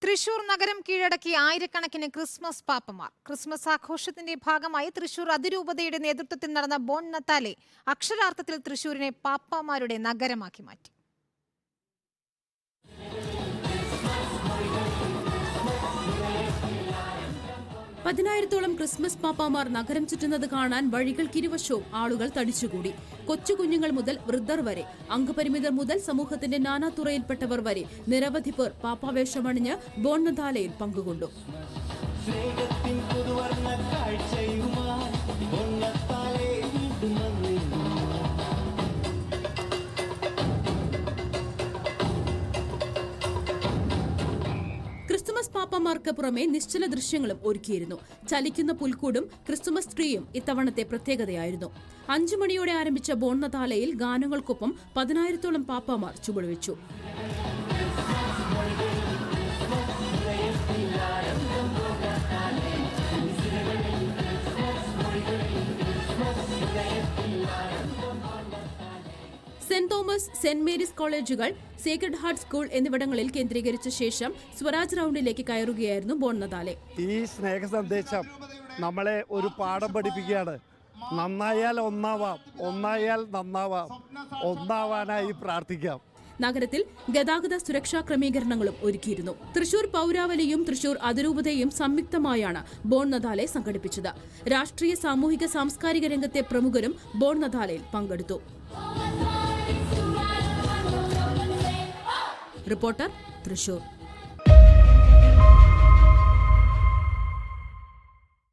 തൃശൂർ നഗരം കീഴടക്കി ആയിരക്കണക്കിന് ക്രിസ്മസ് പാപ്പമാർ. ക്രിസ്മസ് ആഘോഷത്തിന്റെ ഭാഗമായി തൃശൂർ അതിരൂപതയുടെ നേതൃത്വത്തിൽ നടന്ന ബോൺ നത്താലെ അക്ഷരാർത്ഥത്തിൽ തൃശൂരിനെ പാപ്പമാരുടെ നഗരമാക്കി മാറ്റി. പതിനായിരത്തോളം ക്രിസ്മസ് പാപ്പാമാർ നഗരം ചുറ്റുന്നത് കാണാൻ വഴികൾക്കിരുവശവും ആളുകൾ തടിച്ചുകൂടി. കൊച്ചു കുഞ്ഞുങ്ങൾ മുതൽ വൃദ്ധർ വരെ, അംഗപരിമിതർ മുതൽ സമൂഹത്തിന്റെ നാനാതുറയിൽപ്പെട്ടവർ വരെ നിരവധി പേർ പാപ്പാവേഷമണിഞ്ഞ് ബോൺ നത്താലെയിൽ പങ്കുകൊണ്ടു. ക്രിസ്തുമസ് പാപ്പമാർക്ക് പുറമെ നിശ്ചല ദൃശ്യങ്ങളും ഒരുക്കിയിരുന്നു. ചലിക്കുന്ന പുൽക്കൂടും ക്രിസ്തുമസ് ട്രീയും ഇത്തവണത്തെ പ്രത്യേകതയായിരുന്നു. 5 മണിയോടെ ആരംഭിച്ച ബോൺ നത്താലെയിൽ ഗാനങ്ങൾക്കൊപ്പം 10,000-ഓളം പാപ്പമാർ ചുവടുവെച്ചു. സെന്റ് തോമസ്, സെന്റ് മേരീസ് കോളേജുകൾ, സേക്രഡ് ഹാർട്ട് സ്കൂൾ എന്നിവിടങ്ങളിൽ കേന്ദ്രീകരിച്ച ശേഷം സ്വരാജ് റൗണ്ടിലേക്ക് കയറുകയായിരുന്നു ബോൺ നത്താലെ. ഈ സ്നേഹ സന്ദേശം നമ്മളെ ഒരു പാഠം പഠിപ്പിക്കുകയാണ്. നന്നായാൽ ഒന്നാവാം, ഒന്നായാൽ നന്നാവാം, ഒന്നാവാനായി പ്രാർത്ഥിക്കാം. നഗരത്തിൽ ഗതാഗത സുരക്ഷാ ക്രമീകരണങ്ങളും ഒരുക്കിയിരുന്നു. തൃശൂർ പൗരാവലിയും തൃശൂർ അതിരൂപതയും സംയുക്തമായാണ് ബോൺ നത്താലെ സംഘടിപ്പിച്ചത്. രാഷ്ട്രീയ, സാമൂഹിക, സാംസ്കാരിക രംഗത്തെ പ്രമുഖരും ബോൺ നത്താലെയിൽ പങ്കെടുത്തു. റിപ്പോർട്ടർ, തൃശൂർ.